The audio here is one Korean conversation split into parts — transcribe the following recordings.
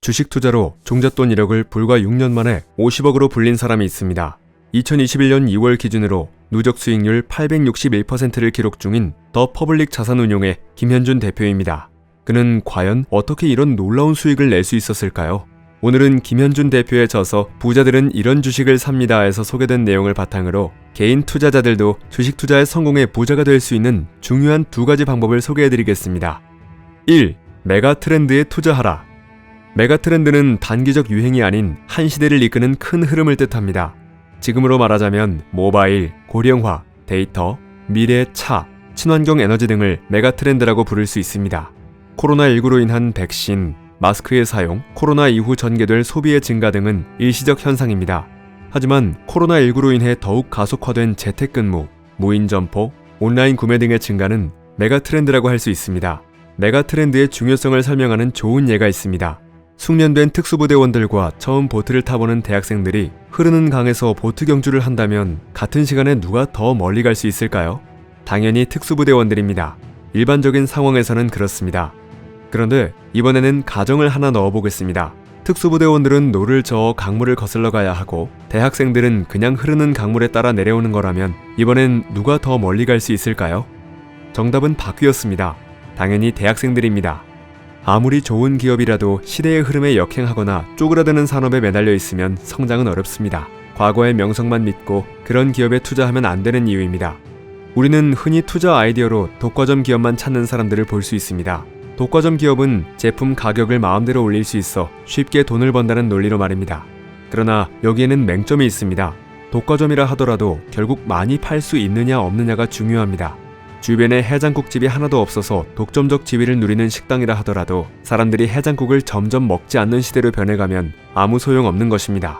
주식 투자로 종잣돈 1억을 불과 6년 만에 50억으로 불린 사람이 있습니다. 2021년 2월 기준으로 누적 수익률 861%를 기록 중인 더 퍼블릭 자산운용의 김현준 대표입니다. 그는 과연 어떻게 이런 놀라운 수익을 낼 수 있었을까요? 오늘은 김현준 대표의 저서 부자들은 이런 주식을 삽니다에서 소개된 내용을 바탕으로 개인 투자자들도 주식 투자의 성공의 부자가 될 수 있는 중요한 두 가지 방법을 소개해드리겠습니다. 1. 메가 트렌드에 투자하라. 메가 트렌드는 단기적 유행이 아닌 한 시대를 이끄는 큰 흐름을 뜻합니다. 지금으로 말하자면 모바일, 고령화, 데이터, 미래의 차, 친환경 에너지 등을 메가 트렌드라고 부를 수 있습니다. 코로나19로 인한 백신, 마스크의 사용, 코로나 이후 전개될 소비의 증가 등은 일시적 현상입니다. 하지만 코로나19로 인해 더욱 가속화된 재택근무, 무인 점포, 온라인 구매 등의 증가는 메가 트렌드라고 할 수 있습니다. 메가 트렌드의 중요성을 설명하는 좋은 예가 있습니다. 숙련된 특수부대원들과 처음 보트를 타보는 대학생들이 흐르는 강에서 보트 경주를 한다면 같은 시간에 누가 더 멀리 갈 수 있을까요? 당연히 특수부대원들입니다. 일반적인 상황에서는 그렇습니다. 그런데 이번에는 가정을 하나 넣어보겠습니다. 특수부대원들은 노를 저어 강물을 거슬러 가야 하고 대학생들은 그냥 흐르는 강물에 따라 내려오는 거라면 이번엔 누가 더 멀리 갈 수 있을까요? 정답은 바뀌었습니다. 당연히 대학생들입니다. 아무리 좋은 기업이라도 시대의 흐름에 역행하거나 쪼그라드는 산업에 매달려 있으면 성장은 어렵습니다. 과거의 명성만 믿고 그런 기업에 투자하면 안 되는 이유입니다. 우리는 흔히 투자 아이디어로 독과점 기업만 찾는 사람들을 볼 수 있습니다. 독과점 기업은 제품 가격을 마음대로 올릴 수 있어 쉽게 돈을 번다는 논리로 말입니다. 그러나 여기에는 맹점이 있습니다. 독과점이라 하더라도 결국 많이 팔 수 있느냐 없느냐가 중요합니다. 주변에 해장국집이 하나도 없어서 독점적 지위를 누리는 식당이라 하더라도 사람들이 해장국을 점점 먹지 않는 시대로 변해가면 아무 소용없는 것입니다.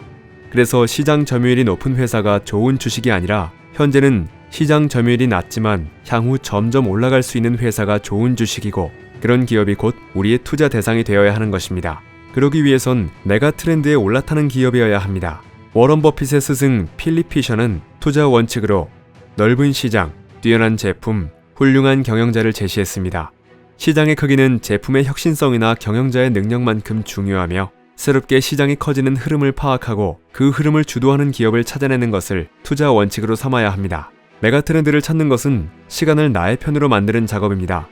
그래서 시장 점유율이 높은 회사가 좋은 주식이 아니라 현재는 시장 점유율이 낮지만 향후 점점 올라갈 수 있는 회사가 좋은 주식이고 그런 기업이 곧 우리의 투자 대상이 되어야 하는 것입니다. 그러기 위해선 메가 트렌드에 올라타는 기업이어야 합니다. 워런 버핏의 스승 필립 피셔는 투자 원칙으로 넓은 시장, 뛰어난 제품, 훌륭한 경영자를 제시했습니다. 시장의 크기는 제품의 혁신성이나 경영자의 능력만큼 중요하며 새롭게 시장이 커지는 흐름을 파악하고 그 흐름을 주도하는 기업을 찾아내는 것을 투자 원칙으로 삼아야 합니다. 메가 트렌드를 찾는 것은 시간을 나의 편으로 만드는 작업입니다.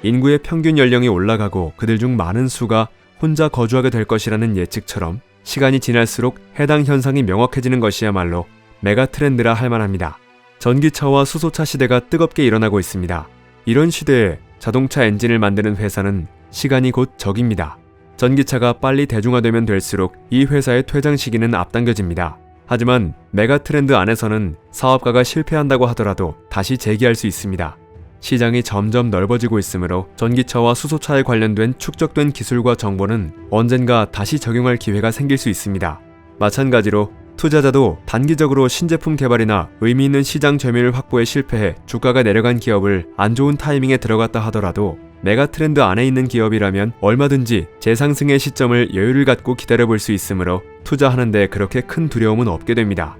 인구의 평균 연령이 올라가고 그들 중 많은 수가 혼자 거주하게 될 것이라는 예측처럼 시간이 지날수록 해당 현상이 명확해지는 것이야말로 메가 트렌드라 할 만합니다. 전기차와 수소차 시대가 뜨겁게 일어나고 있습니다. 이런 시대에 자동차 엔진을 만드는 회사는 시간이 곧 적입니다. 전기차가 빨리 대중화되면 될수록 이 회사의 퇴장 시기는 앞당겨집니다. 하지만 메가 트렌드 안에서는 사업가가 실패한다고 하더라도 다시 재기할 수 있습니다. 시장이 점점 넓어지고 있으므로 전기차와 수소차에 관련된 축적된 기술과 정보는 언젠가 다시 적용할 기회가 생길 수 있습니다. 마찬가지로 투자자도 단기적으로 신제품 개발이나 의미 있는 시장 점유율 확보에 실패해 주가가 내려간 기업을 안 좋은 타이밍에 들어갔다 하더라도 메가 트렌드 안에 있는 기업이라면 얼마든지 재상승의 시점을 여유를 갖고 기다려볼 수 있으므로 투자하는데 그렇게 큰 두려움은 없게 됩니다.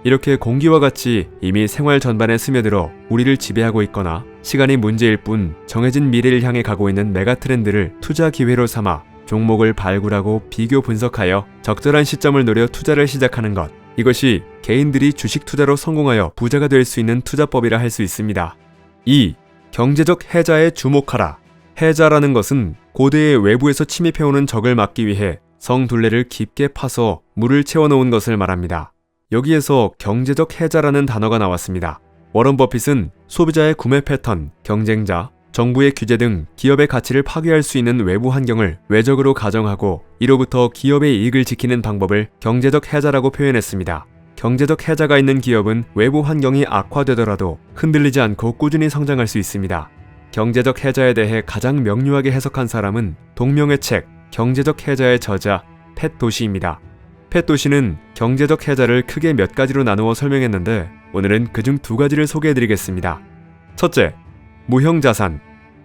이렇게 공기와 같이 이미 생활 전반에 스며들어 우리를 지배하고 있거나 시간이 문제일 뿐 정해진 미래를 향해 가고 있는 메가 트렌드를 투자 기회로 삼아 종목을 발굴하고 비교 분석하여 적절한 시점을 노려 투자를 시작하는 것. 이것이 개인들이 주식 투자로 성공하여 부자가 될 수 있는 투자법이라 할 수 있습니다. 2. 경제적 해자에 주목하라. 해자라는 것은 고대의 외부에서 침입해오는 적을 막기 위해 성둘레를 깊게 파서 물을 채워놓은 것을 말합니다. 여기에서 경제적 해자라는 단어가 나왔습니다. 워런 버핏은 소비자의 구매 패턴, 경쟁자, 정부의 규제 등 기업의 가치를 파괴할 수 있는 외부 환경을 외적으로 가정하고 이로부터 기업의 이익을 지키는 방법을 경제적 해자라고 표현했습니다. 경제적 해자가 있는 기업은 외부 환경이 악화되더라도 흔들리지 않고 꾸준히 성장할 수 있습니다. 경제적 해자에 대해 가장 명료하게 해석한 사람은 동명의 책 경제적 해자의 저자 팻 도시입니다. 팻 도시는 경제적 해자를 크게 몇 가지로 나누어 설명했는데 오늘은 그중 두 가지를 소개해드리겠습니다. 첫째, 무형자산.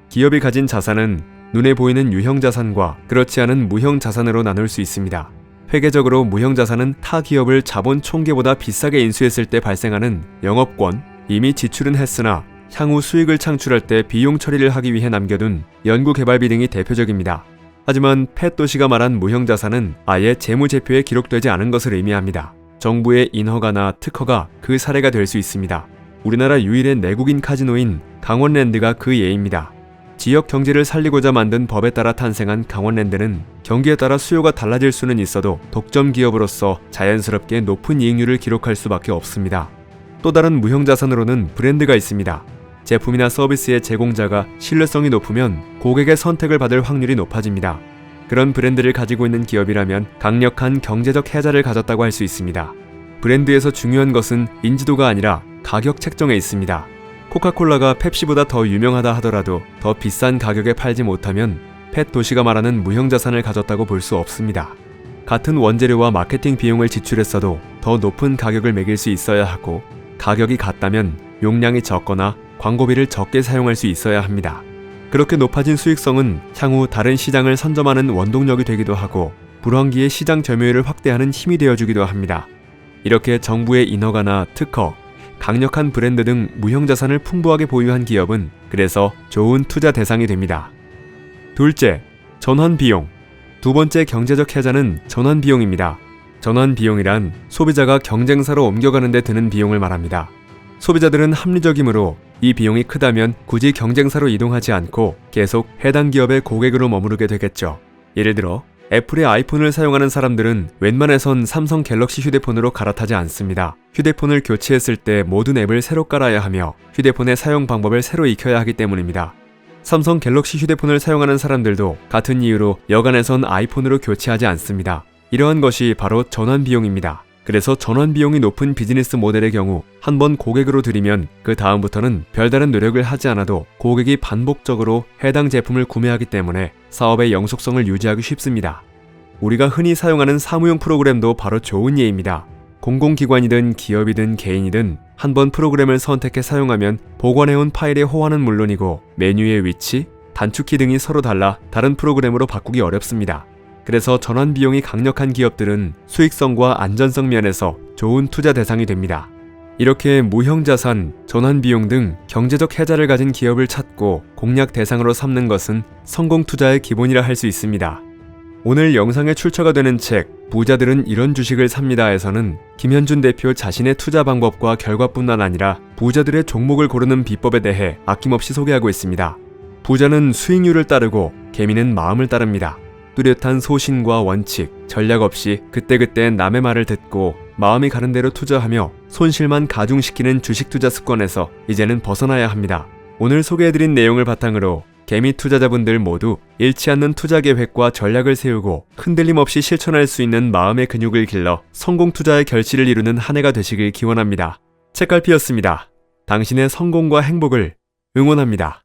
기업이 가진 자산은 눈에 보이는 유형자산과 그렇지 않은 무형자산으로 나눌 수 있습니다. 회계적으로 무형자산은 타 기업을 자본 총계보다 비싸게 인수했을 때 발생하는 영업권, 이미 지출은 했으나 향후 수익을 창출할 때 비용 처리를 하기 위해 남겨둔 연구개발비 등이 대표적입니다. 하지만 팻도시가 말한 무형자산은 아예 재무제표에 기록되지 않은 것을 의미합니다. 정부의 인허가나 특허가 그 사례가 될 수 있습니다. 우리나라 유일의 내국인 카지노인 강원랜드가 그 예입니다. 지역 경제를 살리고자 만든 법에 따라 탄생한 강원랜드는 경기에 따라 수요가 달라질 수는 있어도 독점 기업으로서 자연스럽게 높은 이익률을 기록할 수밖에 없습니다. 또 다른 무형자산으로는 브랜드가 있습니다. 제품이나 서비스의 제공자가 신뢰성이 높으면 고객의 선택을 받을 확률이 높아집니다. 그런 브랜드를 가지고 있는 기업이라면 강력한 경제적 해자를 가졌다고 할 수 있습니다. 브랜드에서 중요한 것은 인지도가 아니라 가격 책정에 있습니다. 코카콜라가 펩시보다 더 유명하다 하더라도 더 비싼 가격에 팔지 못하면 팻도시가 말하는 무형자산을 가졌다고 볼 수 없습니다. 같은 원재료와 마케팅 비용을 지출했어도 더 높은 가격을 매길 수 있어야 하고, 가격이 같다면 용량이 적거나 광고비를 적게 사용할 수 있어야 합니다. 그렇게 높아진 수익성은 향후 다른 시장을 선점하는 원동력이 되기도 하고 불황기에 시장 점유율을 확대하는 힘이 되어주기도 합니다. 이렇게 정부의 인허가나 특허, 강력한 브랜드 등 무형자산을 풍부하게 보유한 기업은 그래서 좋은 투자 대상이 됩니다. 둘째, 전환비용. 두 번째 경제적 해자는 전환비용입니다. 전환비용이란 소비자가 경쟁사로 옮겨가는 데 드는 비용을 말합니다. 소비자들은 합리적이므로 이 비용이 크다면 굳이 경쟁사로 이동하지 않고 계속 해당 기업의 고객으로 머무르게 되겠죠. 예를 들어 애플의 아이폰을 사용하는 사람들은 웬만해선 삼성 갤럭시 휴대폰으로 갈아타지 않습니다. 휴대폰을 교체했을 때 모든 앱을 새로 깔아야 하며 휴대폰의 사용 방법을 새로 익혀야 하기 때문입니다. 삼성 갤럭시 휴대폰을 사용하는 사람들도 같은 이유로 여간해선 아이폰으로 교체하지 않습니다. 이러한 것이 바로 전환비용입니다. 그래서 전환비용이 높은 비즈니스 모델의 경우 한번 고객으로 들이면 그 다음부터는 별다른 노력을 하지 않아도 고객이 반복적으로 해당 제품을 구매하기 때문에 사업의 영속성을 유지하기 쉽습니다. 우리가 흔히 사용하는 사무용 프로그램도 바로 좋은 예입니다. 공공기관이든 기업이든 개인이든 한번 프로그램을 선택해 사용하면 보관해온 파일의 호환은 물론이고 메뉴의 위치, 단축키 등이 서로 달라 다른 프로그램으로 바꾸기 어렵습니다. 그래서 전환비용이 강력한 기업들은 수익성과 안전성 면에서 좋은 투자 대상이 됩니다. 이렇게 무형자산, 전환비용 등 경제적 해자를 가진 기업을 찾고 공략 대상으로 삼는 것은 성공 투자의 기본이라 할 수 있습니다. 오늘 영상에 출처가 되는 책 부자들은 이런 주식을 삽니다에서는 김현준 대표 자신의 투자 방법과 결과뿐만 아니라 부자들의 종목을 고르는 비법에 대해 아낌없이 소개하고 있습니다. 부자는 수익률을 따르고 개미는 마음을 따릅니다. 뚜렷한 소신과 원칙, 전략 없이 그때그때 남의 말을 듣고 마음이 가는 대로 투자하며 손실만 가중시키는 주식 투자 습관에서 이제는 벗어나야 합니다. 오늘 소개해드린 내용을 바탕으로 개미 투자자분들 모두 잃지 않는 투자 계획과 전략을 세우고 흔들림 없이 실천할 수 있는 마음의 근육을 길러 성공 투자의 결실을 이루는 한 해가 되시길 기원합니다. 책갈피였습니다. 당신의 성공과 행복을 응원합니다.